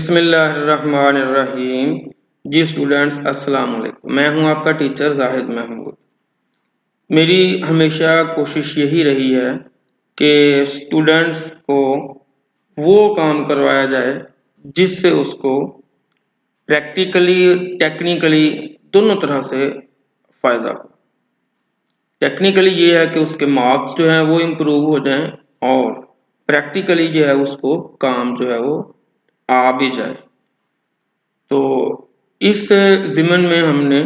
बिस्मिल्लाहिर्रहमानिर्रहीम। जी स्टूडेंट्स, अस्सलाम वालेकुम। मैं हूं आपका टीचर जाहिद महमूद। मेरी हमेशा कोशिश यही रही है कि स्टूडेंट्स को वो काम करवाया जाए जिससे उसको प्रैक्टिकली टेक्निकली दोनों तरह से फ़ायदा हो। टेक्निकली ये है कि उसके मार्क्स जो हैं वो इम्प्रूव हो जाएं और प्रैक्टिकली जो है उसको काम जो है वो आ भी जाए। तो इस ज़िमन में हमने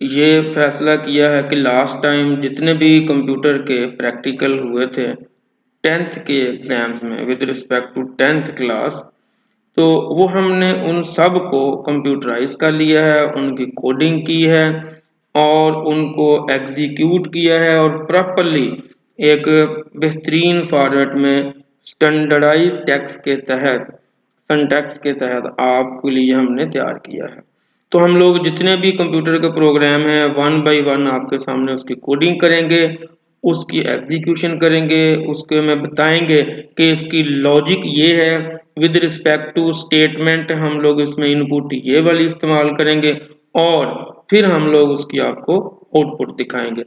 ये फैसला किया है कि लास्ट टाइम जितने भी कंप्यूटर के प्रैक्टिकल हुए थे 10th के एग्ज़ाम्स में with respect to 10th class, तो वो हमने उन सब को कंप्यूटराइज कर लिया है, उनकी कोडिंग की है और उनको एग्जीक्यूट किया है और प्रॉपरली एक बेहतरीन फॉर्मेट में स्टैंडर्डाइज टेक्स्ट के तहत सिंटैक्स के तहत आपके लिए हमने तैयार किया है। तो हम लोग जितने भी कंप्यूटर के प्रोग्राम हैं वन बाय वन आपके सामने उसकी कोडिंग करेंगे, उसकी एग्जीक्यूशन करेंगे, उसके में बताएंगे कि इसकी लॉजिक ये है, विद रिस्पेक्ट टू स्टेटमेंट हम लोग इसमें इनपुट ये वाली इस्तेमाल करेंगे और फिर हम लोग उसकी आपको आउटपुट दिखाएंगे।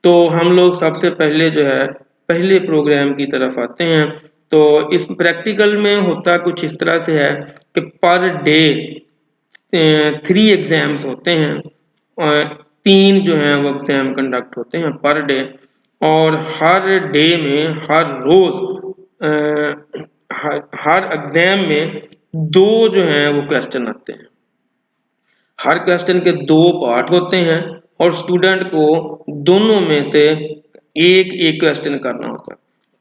तो हम लोग सबसे पहले जो है पहले प्रोग्राम की तरफ आते हैं। तो इस प्रैक्टिकल में होता कुछ इस तरह से है कि पर डे 3 एग्जाम्स होते हैं और 3 जो हैं वो एग्जाम कंडक्ट होते हैं पर डे, और हर डे में हर रोज हर एग्जाम में 2 जो हैं वो क्वेश्चन आते हैं। हर क्वेश्चन के 2 पार्ट होते हैं और स्टूडेंट को दोनों में से एक एक क्वेश्चन करना होता है।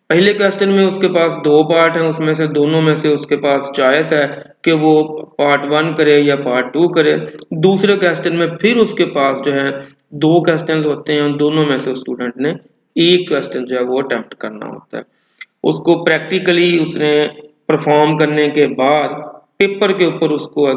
पहले क्वेश्चन में उसके पास 2 पार्ट हैं, उसमें से दोनों में से उसके पास चॉइस है कि वो पार्ट 1 करे या पार्ट 2 करे। दूसरे क्वेश्चन में फिर उसके पास जो है 2 क्वेश्चन होते हैं, उन दोनों में से स्टूडेंट ने एक क्वेश्चन जो है वो अटेम्प्ट करना होता है। उसको प्रैक्टिकली उसने परफॉर्म करने के बाद पेपर के ऊपर उसको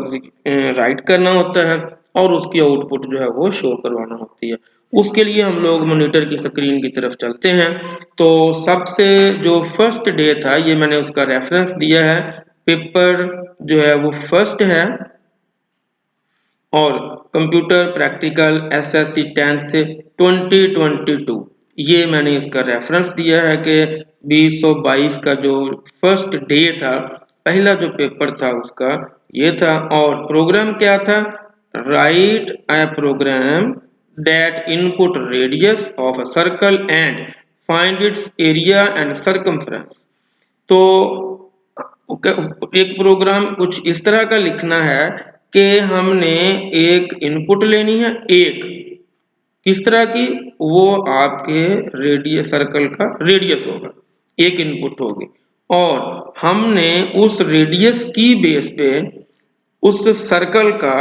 राइट करना होता है और उसकी आउटपुट जो है वो शो करवाना होती है। उसके लिए हम लोग मॉनिटर की स्क्रीन की तरफ चलते हैं। तो सबसे जो फर्स्ट डे था ये मैंने उसका रेफरेंस दिया है, पेपर जो है वो फर्स्ट है और कंप्यूटर प्रैक्टिकल एसएससी 10th 2022, ये मैंने इसका रेफरेंस दिया है कि 2022 का जो फर्स्ट डे था, पहला जो पेपर था उसका ये था। और प्रोग्राम क्या था? Write a program that input radius of a circle and find its area and circumference. तो एक प्रोग्राम कुछ इस तरह का लिखना है कि हमने एक इनपुट लेनी है, एक किस तरह की, वो आपके रेडियस सर्कल का रेडियस होगा, एक इनपुट होगी और हमने उस रेडियस की बेस पे उस सर्कल का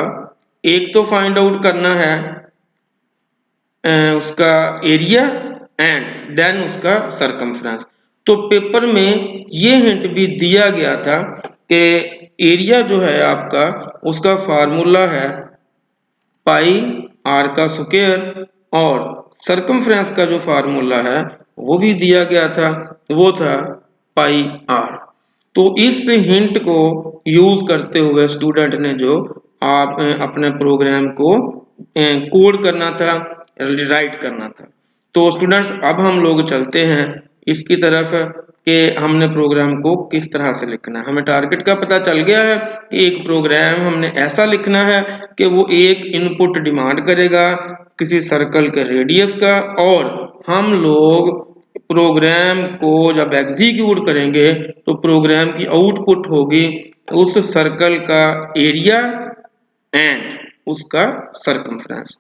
एक तो फाइंड आउट करना है उसका एरिया एंड देन उसका सरकमफ्रेंस। तो पेपर में ये हिंट भी दिया गया था कि एरिया जो है आपका उसका फार्मूला है पाई आर का स्क्वायर और सरकमफ्रेंस का जो फार्मूला है वो भी दिया गया था, वो था पाई आर। तो इस हिंट को यूज करते हुए स्टूडेंट ने जो आप अपने प्रोग्राम को कोड करना था, राइट करना था। तो स्टूडेंट्स अब हम लोग चलते हैं इसकी तरफ कि हमने प्रोग्राम को किस तरह से लिखना है। हमें टारगेट का पता चल गया है कि एक प्रोग्राम हमने ऐसा लिखना है कि वो एक इनपुट डिमांड करेगा किसी सर्कल के रेडियस का और हम लोग प्रोग्राम को जब एग्जीक्यूट करेंगे तो प्रोग्राम की आउटपुट होगी उस सर्कल का एरिया एंड उसका सरकमफ्रेंस।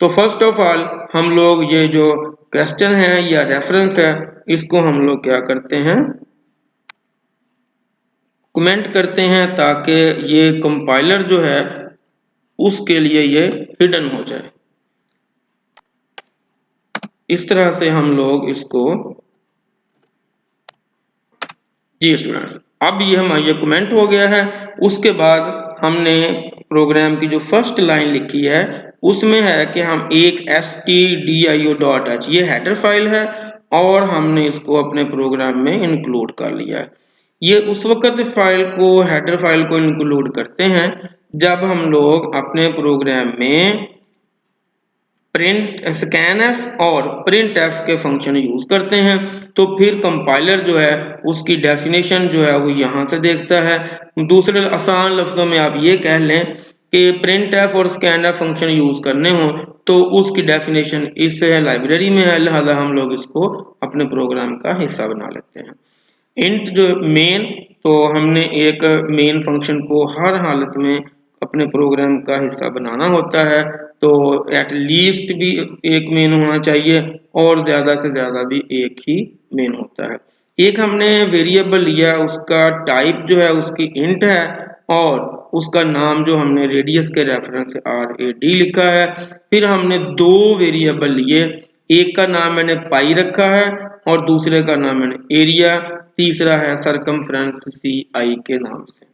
तो फर्स्ट ऑफ ऑल हम लोग ये जो क्वेश्चन है या रेफरेंस है इसको हम लोग क्या करते हैं, कमेंट करते हैं ताकि ये कंपाइलर जो है उसके लिए ये हिडन हो जाए। इस तरह से हम लोग इसको, जी स्टूडेंट्स अब ये हमारा कमेंट हो गया है। उसके बाद हमने प्रोग्राम की जो फर्स्ट लाइन लिखी है उसमें है कि हम एक stdio.h ये हेडर फाइल है और हमने इसको अपने प्रोग्राम में इंक्लूड कर लिया है। ये उस वक्त फाइल को हेडर फाइल को इंक्लूड करते हैं जब हम लोग अपने प्रोग्राम में प्रिंट स्कैन एफ और प्रिंट एफ के फंक्शन यूज करते हैं। तो फिर कंपाइलर जो है उसकी डेफिनेशन जो है वो यहाँ से देखता है। दूसरे आसान लफ्जों में आप ये कह लें कि प्रिंट एफ और स्कैन एफ फंक्शन यूज करने हो तो उसकी डेफिनेशन इस लाइब्रेरी में है, लिहाजा हम लोग इसको अपने प्रोग्राम का हिस्सा बना लेते हैं। इंट जो मेन, तो हमने एक मेन फंक्शन को हर हालत में अपने प्रोग्राम का हिस्सा बनाना होता है, तो एट लीस्ट भी एक मेन होना चाहिए और ज्यादा से ज्यादा भी एक ही मेन होता है। एक हमने वेरिएबल लिया, उसका टाइप जो है उसकी इंट है और उसका नाम जो हमने रेडियस के रेफरेंस से RAD लिखा है। फिर हमने दो वेरिएबल लिए, एक का नाम मैंने पाई रखा है और दूसरे का नाम मैंने एरिया, तीसरा है सरकमफ्रेंस CI के नाम से।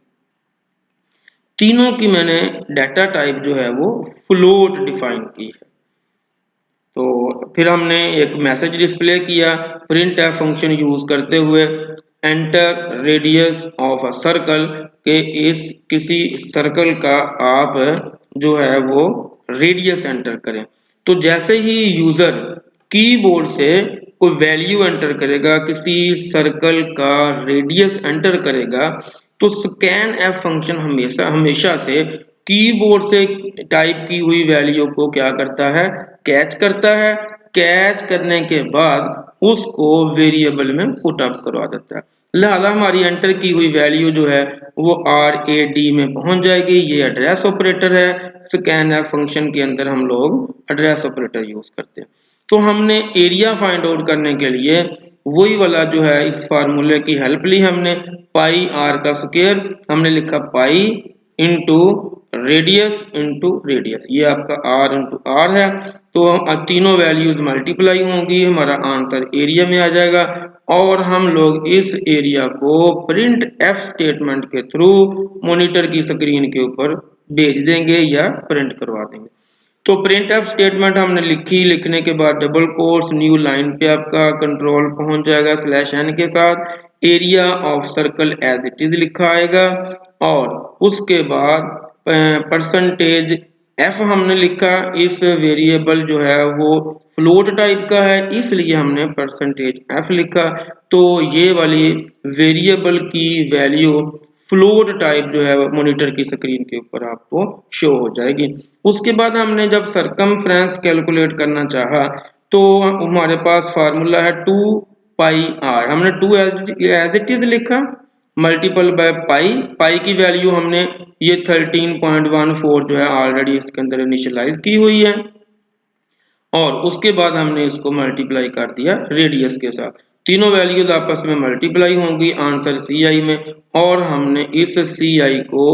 तीनों की मैंने डाटा टाइप जो है वो फ्लोट डिफाइन की है। तो फिर हमने एक मैसेज डिस्प्ले किया प्रिंट एफ फंक्शन यूज करते हुए, enter radius of a circle के इस किसी सर्कल का आप जो है वो रेडियस एंटर करें। तो जैसे ही यूजर कीबोर्ड से कोई वैल्यू एंटर करेगा, किसी सर्कल का रेडियस एंटर करेगा, तो स्कैन एफ फंक्शन हमेशा से कीबोर्ड से टाइप की हुई वैल्यू को क्या करता है, कैच करता है। कैच करने के बाद उसको वेरिएबल में पुट अप करवा देता है। लिहाजा हमारी एंटर की हुई वैल्यू जो है वो RAD में पहुंच जाएगी। ये एड्रेस ऑपरेटर है। स्कैन एफ फंक्शन के अंदर हम लोग एड्रेस ऑपरेटर यूज करते हैं। तो हमने एरिया फाइंड आउट करने के लिए वही वाला जो है इस फार्मूले की हेल्प ली हमने, पाई आर का स्क्वायर, हमने लिखा pi into radius into radius, ये आपका R इंटू R है। तो तीनों वैल्यूज मल्टीप्लाई होंगी, हमारा आंसर एरिया में आ जाएगा और हम लोग इस एरिया को प्रिंट एफ स्टेटमेंट के थ्रू मॉनिटर की स्क्रीन के ऊपर भेज देंगे या प्रिंट करवा देंगे। तो प्रिंट एफ स्टेटमेंट हमने लिखी, लिखने के बाद डबल कोट्स न्यू लाइन पे आपका कंट्रोल पहुंच जाएगा /n के साथ, area of circle as it is लिखा आएगा और उसके बाद परसेंटेज एफ हमने लिखा। इस वेरिएबल जो है वो फ्लोट टाइप का है इसलिए हमने परसेंटेज एफ लिखा। तो ये वाली वेरिएबल की वैल्यू फ्लोट टाइप जो है मॉनिटर की स्क्रीन के ऊपर आपको शो हो जाएगी। उसके बाद हमने जब सरकमफ्रेंस कैलकुलेट करना चाहा तो हमारे पास फार्मूला है 2 पाई आर, हमने 2 एज इट इज लिखा मल्टीपल बाय पाई। पाई की वैल्यू हमने ये 13.14 जो है ऑलरेडी इसके अंदर इनिशियलाइज की हुई है और उसके बाद हमने इसको मल्टीप्लाई कर दिया रेडियस के साथ। तीनों वैल्यूज आपस में मल्टीप्लाई होंगी आंसर CI में और हमने इस CI को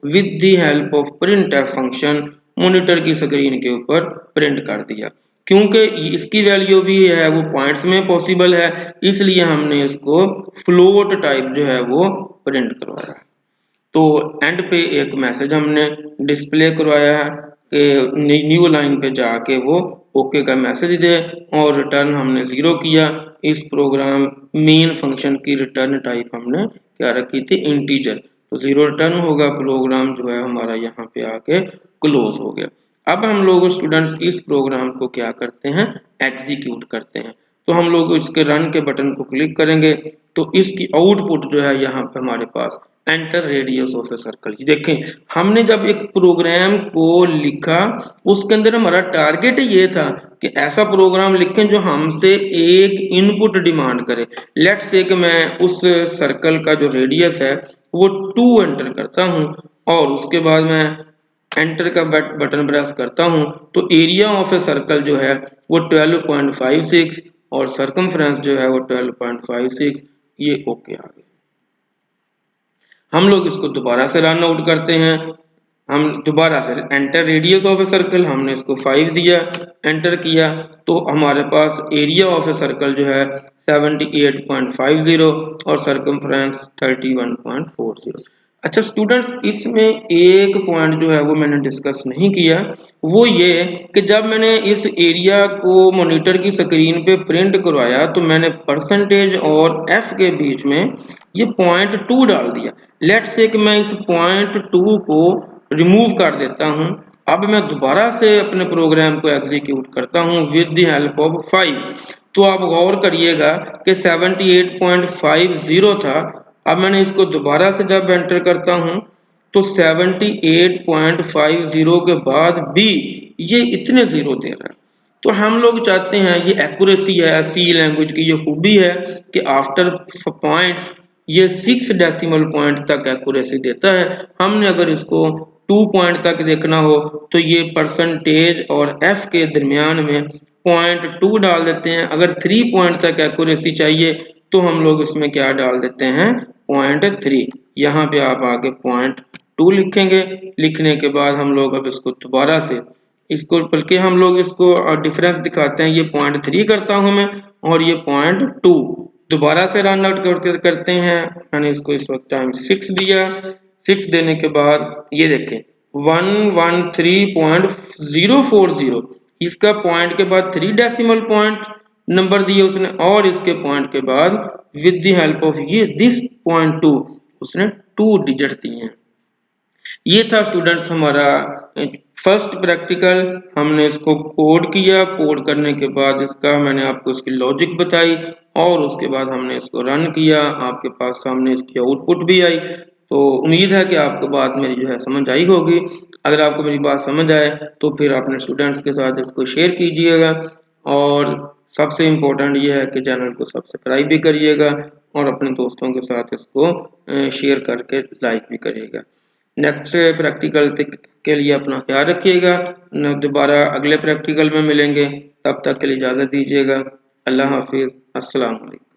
with the help of print F function monitor की स्क्रीन के ऊपर प्रिंट कर दिया। क्योंकि इसकी वैल्यू भी है वो पॉइंट्स में पॉसिबल है इसलिए हमने इसको फ्लोट टाइप जो है वो प्रिंट करवाया। तो एंड पे एक मैसेज हमने डिस्प्ले करवाया है कि न्यू लाइन पे जाके वो ओके का मैसेज दे और रिटर्न हमने 0 किया। इस प्रोग्राम मेन फंक्शन की रिटर्न टाइप हमने क्या रखी थी, इंटीजर। तो 0 रिटर्न होगा, प्रोग्राम जो है हमारा यहाँ पे आके क्लोज हो गया। अब हम लोग स्टूडेंट्स इस प्रोग्राम को क्या करते हैं, एग्जीक्यूट करते हैं। तो हम लोग इसके रन के बटन को क्लिक करेंगे तो इसकी आउटपुट जो है यहाँ पे हमारे पास enter radius of a circle. देखें हमने जब एक प्रोग्राम को लिखा उसके अंदर हमारा टारगेट ये था कि ऐसा प्रोग्राम लिखें जो हमसे एक इनपुट डिमांड करे। लेट्स से कि मैं उस सर्कल का जो रेडियस है वो 2 एंटर करता हूं और उसके बाद मैं एंटर का बटन प्रेस करता हूं तो एरिया ऑफ ए सर्कल जो है वो 12.56 और सरकमफ्रेंस जो है वो 12.56, ये ओके आ गया। हम लोग इसको दोबारा से रन आउट करते हैं। हम दोबारा से enter radius of a circle, हमने इसको 5 दिया, एंटर किया तो हमारे पास एरिया ऑफ ए सर्कल जो है 78.50 और सरकमफ्रेंस 31.40। अच्छा स्टूडेंट्स, इसमें एक पॉइंट जो है वो मैंने डिस्कस नहीं किया, वो ये कि जब मैंने इस एरिया को मॉनिटर की स्क्रीन पे प्रिंट करवाया तो मैंने परसेंटेज और एफ के बीच में ये पॉइंट 2 डाल दिया। लेट्स से कि मैं इस पॉइंट 2 को रिमूव कर देता हूँ। अब मैं दोबारा से अपने प्रोग्राम को एग्जीक्यूट करता हूँ विद द हेल्प ऑफ 5। तो आप गौर करिएगा कि 78.50 था। अब मैंने इसको दोबारा से जब एंटर करता हूं तो 78.50 के बाद भी ये इतने जीरो दे रहा है। तो हम लोग चाहते हैं, ये एक्यूरेसी है, सी लैंग्वेज की ये खूबी है कि आफ्टर पॉइंट्स ये 6 डेसिमल पॉइंट तक एक्यूरेसी देता है। हमने अगर इसको 2 पॉइंट तक देखना हो तो ये परसेंटेज और एफ के दरमियान में पॉइंट 2 डाल देते हैं। अगर 3 पॉइंट तक एक्यूरेसी चाहिए तो हम लोग इसमें क्या डाल देते हैं, पॉइंट 3। यहाँ पे आप आगे पॉइंट 2 लिखेंगे। लिखने के बाद हम लोग अब इसको दोबारा से इसको, बल्कि हम लोग इसको डिफरेंस दिखाते हैं, ये पॉइंट 3 करता हूं मैं और ये पॉइंट 2 दोबारा से रन आउट करते हैं। मैंने इसको इस वक्त टाइम 6 दिया। 6 देने के बाद ये देखें 113.040, इसका पॉइंट के बाद 3 डेसिमल पॉइंट नंबर दिए उसने और इसके पॉइंट के बाद विद द हेल्प ऑफ ये दिस पॉइंट 2 उसने 2 डिजिट दिए हैं। ये था स्टूडेंट्स हमारा फर्स्ट प्रैक्टिकल। हमने इसको कोड किया, कोड करने के बाद इसका मैंने आपको इसकी लॉजिक बताई और उसके बाद हमने इसको रन किया। आपके पास सामने इसकी आउटपुट भी आई। तो उम्मीद है कि आपको बात मेरी जो है समझ आई होगी। अगर आपको मेरी बात समझ आए तो फिर अपने स्टूडेंट्स के साथ इसको शेयर कीजिएगा और सबसे इम्पोर्टेंट ये है कि चैनल को सब्सक्राइब भी करिएगा और अपने दोस्तों के साथ इसको शेयर करके लाइक भी करिएगा। नेक्स्ट प्रैक्टिकल के लिए अपना ख्याल रखिएगा। दोबारा अगले प्रैक्टिकल में मिलेंगे, तब तक के लिए इजाज़त दीजिएगा। अल्लाह हाफिज़, अस्सलाम वालेकुम।